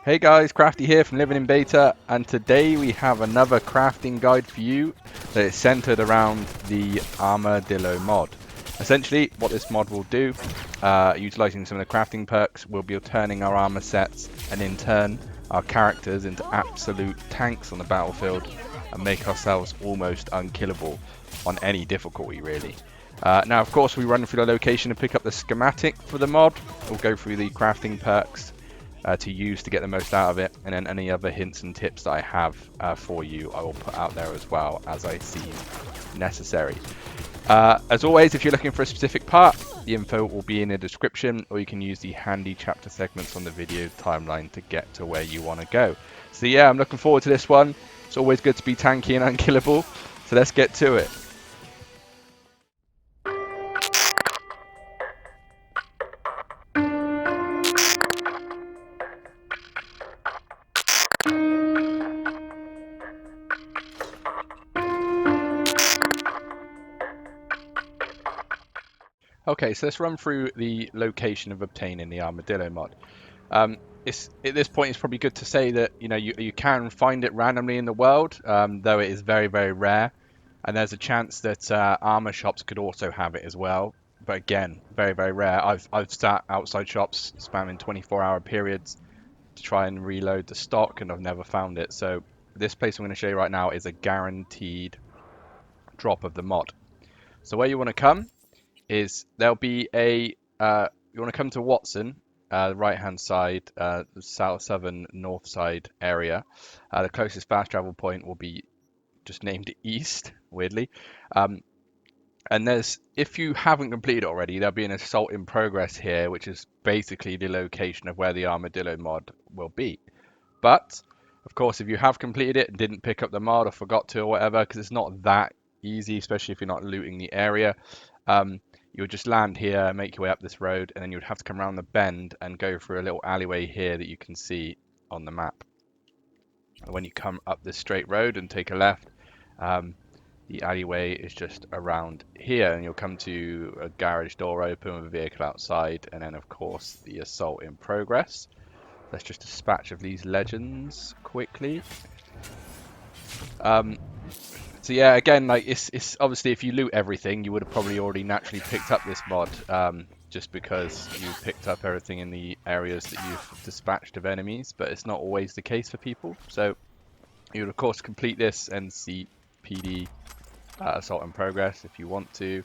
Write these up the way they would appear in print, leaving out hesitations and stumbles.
Hey guys, Crafty here from Living in Beta, and today we have another crafting guide for you that is centered around the Armadillo mod. Essentially, what this mod will do, utilizing some of the crafting perks, we'll be turning our armor sets and in turn our characters into absolute tanks on the battlefield and make ourselves almost unkillable on any difficulty really. Now of course we run through the location and pick up the schematic for the mod. We'll go through the crafting perks to use to get the most out of it, and then any other hints and tips that I have for you I will put out there as well as I see necessary. As always, if you're looking for a specific part, the info will be in the description, or you can use the handy chapter segments on the video timeline to get to where you want to go. So yeah, I'm looking forward to this one. It's always good to be tanky and unkillable, so let's get to it. Okay, so let's run through the location of obtaining the Armadillo mod. At this point, it's probably good to say that you can find it randomly in the world, though it is very, very rare, and there's a chance that armor shops could also have it as well. But again, very, very rare. I've sat outside shops spamming 24-hour periods to try and reload the stock, and I've never found it. So this place I'm going to show you right now is a guaranteed drop of the mod. So where you want to come is there'll be a you want to come to Watson, the right hand side, southern north side area. The closest fast travel point will be just named east, weirdly. And if you haven't completed it already, there'll be an assault in progress here, which is basically the location of where the Armadillo mod will be. But of course, if you have completed it and didn't pick up the mod or forgot to or whatever, because it's not that easy, especially if you're not looting the area, you would just land here, make your way up this road, and then you would have to come around the bend and go through a little alleyway here that you can see on the map. And when you come up this straight road and take a left, the alleyway is just around here, and you'll come to a garage door open with a vehicle outside, and then of course the assault in progress. Let's just dispatch of these legends quickly. So yeah, again, like it's obviously if you loot everything, you would have probably already naturally picked up this mod, just because you picked up everything in the areas that you've dispatched of enemies. But it's not always the case for people. So you would of course complete this and see PD assault in progress if you want to.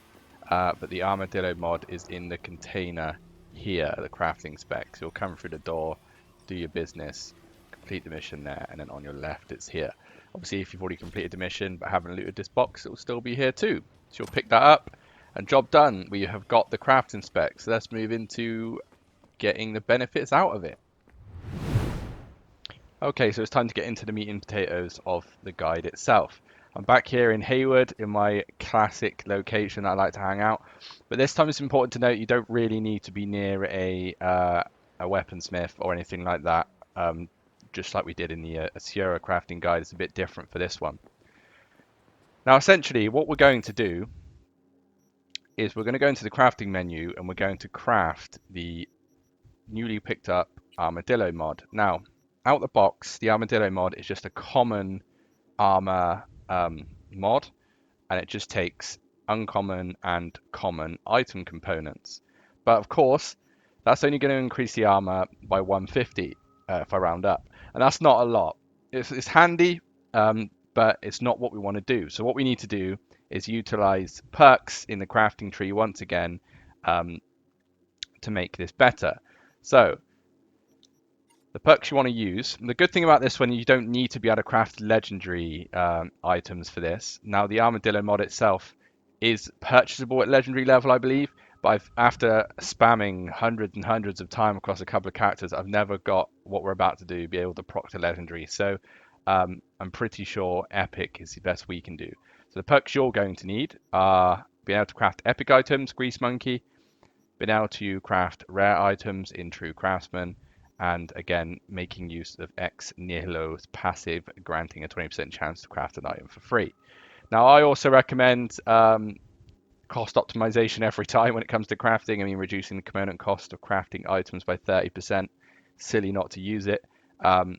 But the Armadillo mod is in the container here, the crafting specs. You'll come through the door, do your business, complete the mission there, and then on your left it's here. Obviously, if you've already completed the mission but haven't looted this box, it will still be here too. So you'll pick that up, and job done. We have got the crafting specs. So let's move into getting the benefits out of it. Okay, so it's time to get into the meat and potatoes of the guide itself. I'm back here in Hayward in my classic location that I like to hang out. But this time it's important to note you don't really need to be near a weaponsmith or anything like that. Just like we did in the Sierra crafting guide, it's a bit different for this one. Now essentially what we're going to do is we're going to go into the crafting menu and we're going to craft the newly picked up Armadillo mod. Now out the box, the Armadillo mod is just a common armor mod, and it just takes uncommon and common item components. But of course, that's only going to increase the armor by 150 if I round up, and that's not a lot. It's handy, but it's not what we want to do. So what we need to do is utilize perks in the crafting tree once again to make this better. So the perks you want to use. The good thing about this one, you don't need to be able to craft legendary items for this. Now, the Armadillo mod itself is purchasable at legendary level, I believe. But after spamming hundreds and hundreds of time across a couple of characters, I've never got what we're about to do, be able to proc to legendary. So I'm pretty sure epic is the best we can do. So the perks you're going to need are being able to craft epic items, Grease Monkey, being able to craft rare items in True Craftsman, and again making use of ex nihillo's passive, granting a 20% chance to craft an item for free. Now I also recommend cost optimization every time when it comes to crafting. I mean, reducing the component cost of crafting items by 30%, silly not to use it. Um,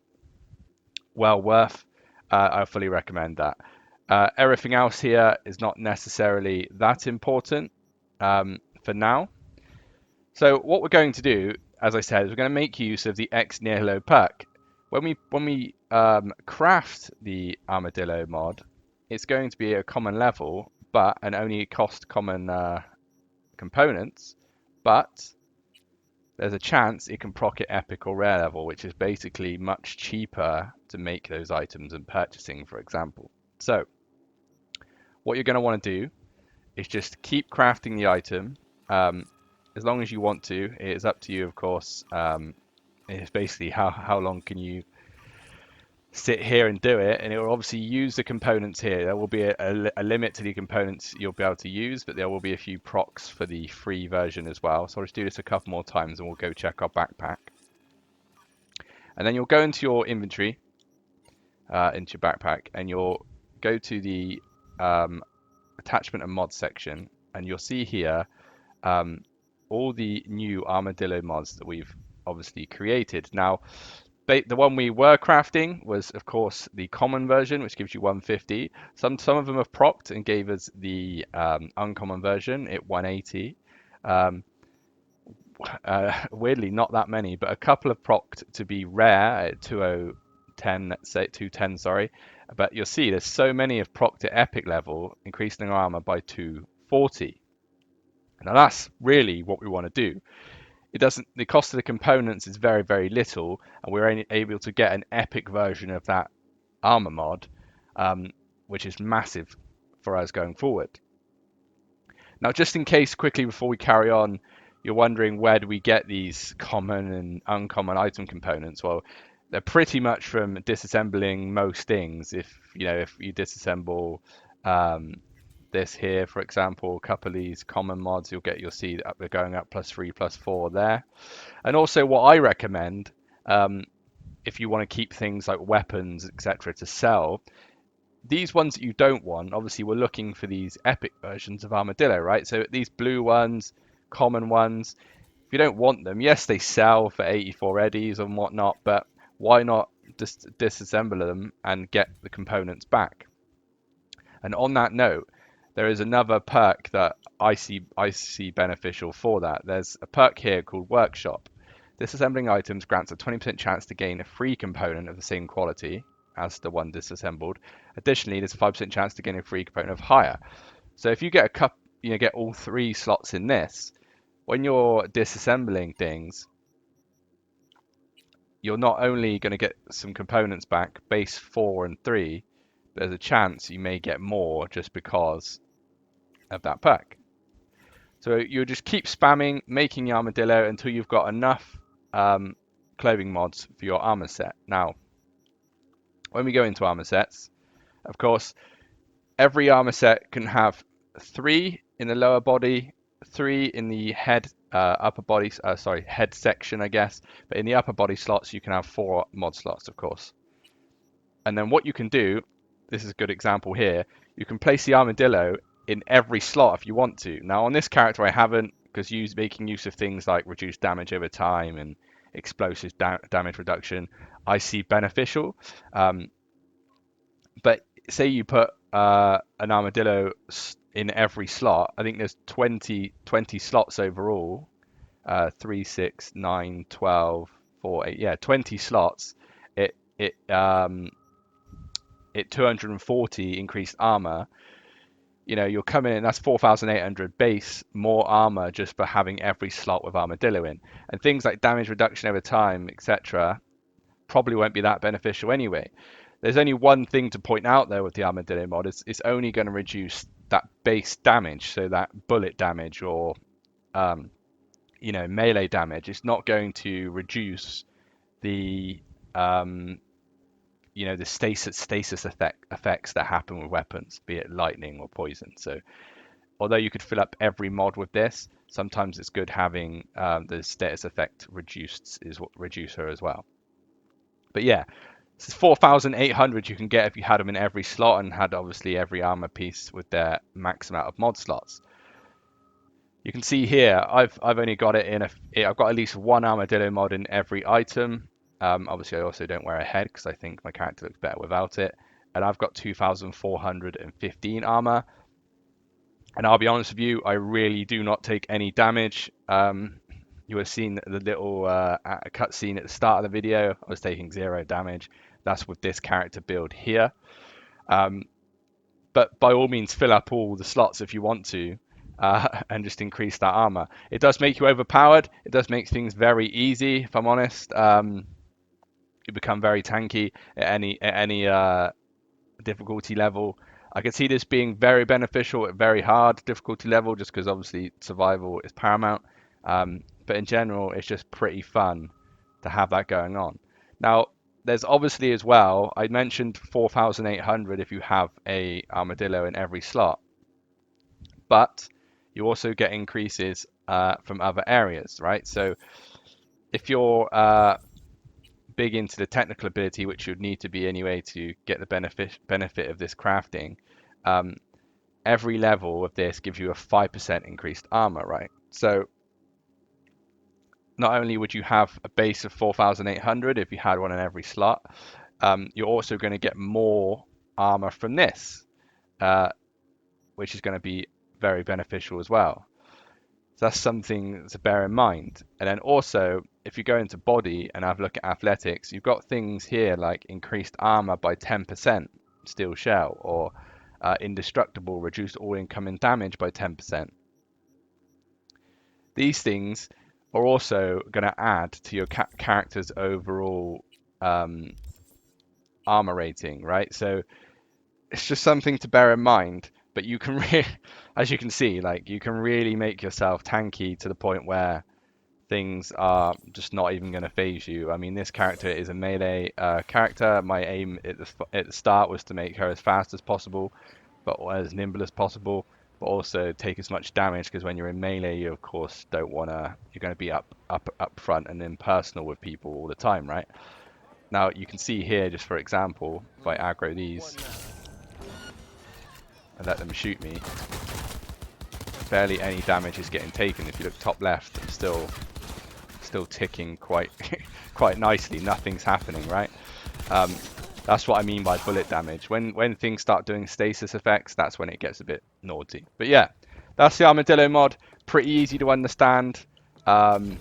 well worth. I fully recommend that. Everything else here is not necessarily that important for now. So what we're going to do, as I said, is we're going to make use of the Ex Nihilo perk. When we craft the Armadillo mod, it's going to be a common level, and only cost common components, but there's a chance it can proc it epic or rare level, which is basically much cheaper to make those items and purchasing, for example. So what you're going to want to do is just keep crafting the item um, as long as you want to. It is up to you, of course. It's basically how long can you sit here and do it, and it will obviously use the components here. There will be a limit to the components you'll be able to use, but there will be a few procs for the free version as well. So I'll just do this a couple more times and we'll go check our backpack. And then you'll go into your inventory, into your backpack, and you'll go to the attachment and mod section, and you'll see here all the new Armadillo mods that we've obviously created. Now, the one we were crafting was, of course, the common version, which gives you 150. Some of them have procced and gave us the uncommon version at 180. Weirdly, not that many, but a couple have procced to be rare at 2010, let's say 210, sorry. But you'll see there's so many have procced at epic level, increasing our armor by 240. Now that's really what we want to do. The cost of the components is very, very little, and we're only able to get an epic version of that armor mod, which is massive for us going forward. Now, just in case, quickly before we carry on, you're wondering where do we get these common and uncommon item components? Well, they're pretty much from disassembling most things. If you disassemble this here, for example, a couple of these common mods, you'll see that they're going up +3, +4 there. And also what I recommend, if you want to keep things like weapons, etc., to sell, these ones that you don't want, obviously we're looking for these epic versions of Armadillo, right? So these blue ones, common ones, if you don't want them, yes, they sell for 84 eddies and whatnot, but why not just disassemble them and get the components back? And on that note, there is another perk that I see beneficial for that. There's a perk here called Workshop. Disassembling items grants a 20% chance to gain a free component of the same quality as the one disassembled. Additionally, there's a 5% chance to gain a free component of higher. So if you get get all 3 slots in this, when you're disassembling things, you're not only going to get some components back, base 4 and 3, but there's a chance you may get more just because of that perk. So you'll just keep spamming, making the Armadillo until you've got enough clothing mods for your armor set. Now, when we go into armor sets, of course, every armor set can have 3 in the lower body, 3 in the head, upper body, head section, I guess. But in the upper body slots, you can have 4 mod slots, of course. And then what you can do, this is a good example here, you can place the Armadillo in every slot if you want to. Now on this character I haven't, because making use of things like reduced damage over time and explosive damage reduction I see beneficial. But say you put an Armadillo in every slot, I think there's 20 slots overall. 3, 6, 9, 12, 4, 8, yeah, 20 slots. It 240 increased armor. You're coming in, that's 4,800 base, more armor just for having every slot with Armadillo in. And things like damage reduction over time, etc., probably won't be that beneficial anyway. There's only one thing to point out there with the Armadillo mod, it's only going to reduce that base damage, so that bullet damage or melee damage. It's not going to reduce the the stasis effects that happen with weapons, be it lightning or poison. So although you could fill up every mod with this, sometimes it's good having the status effect reducer as well. But yeah, this is 4,800 you can get if you had them in every slot and had obviously every armor piece with their max amount of mod slots. You can see here, I've only got it I've got at least one Armadillo mod in every item. Obviously, I also don't wear a head because I think my character looks better without it. And I've got 2,415 armor. And I'll be honest with you, I really do not take any damage. You have seen the little cutscene at the start of the video. I was taking 0 damage. That's with this character build here. But by all means, fill up all the slots if you want to, and just increase that armor. It does make you overpowered. It does make things very easy, if I'm honest. You become very tanky at any difficulty level. I can see this being very beneficial at very hard difficulty level, just because obviously survival is paramount. But in general, it's just pretty fun to have that going on. Now, there's obviously as well, I mentioned 4,800 if you have a Armadillo in every slot, but you also get increases from other areas, right? So if you're big into the technical ability, which you'd need to be anyway to get the benefit of this crafting, every level of this gives you a 5% increased armor, right? So not only would you have a base of 4,800 if you had one in every slot, you're also going to get more armor from this, which is going to be very beneficial as well. So that's something to bear in mind. And then also, if you go into body and have a look at athletics, you've got things here like increased armor by 10%, steel shell, or indestructible, reduced all incoming damage by 10%. These things are also going to add to your character's overall armor rating, right? So it's just something to bear in mind. But you can as you can see, like you can really make yourself tanky to the point where things are just not even going to phase you. I mean, this character is a melee character. My aim at the start was to make her as fast as possible, but as nimble as possible, but also take as much damage, because when you're in melee, you of course don't want to. You're going to be up front and impersonal with people all the time, right? Now you can see here, just for example, if I aggro these and let them shoot me, barely any damage is getting taken. If you look top left, I'm still ticking quite quite nicely. Nothing's happening, right? That's what I mean by bullet damage. When things start doing stasis effects, that's when it gets a bit naughty. But yeah, that's the Armadillo mod. Pretty easy to understand. Very,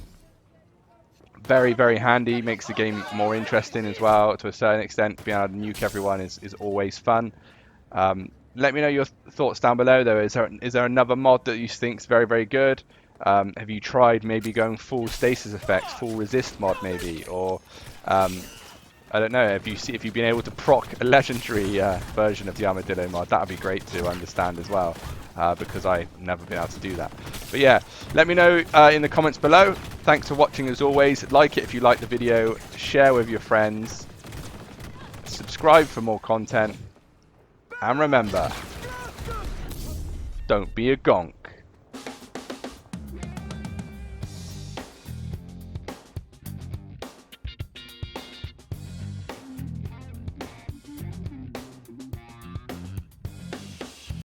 very handy. Makes the game more interesting as well to a certain extent. Being able to nuke everyone is always fun. Let me know your thoughts down below though. Is there another mod that you think is very, very good? Have you tried maybe going full stasis effects, full resist mod maybe, or I don't know. If you've been able to proc a legendary version of the Armadillo mod, that would be great to understand as well, because I've never been able to do that. But yeah, let me know in the comments below. Thanks for watching as always. Like it if you like the video, share with your friends, subscribe for more content, and remember, don't be a gonk.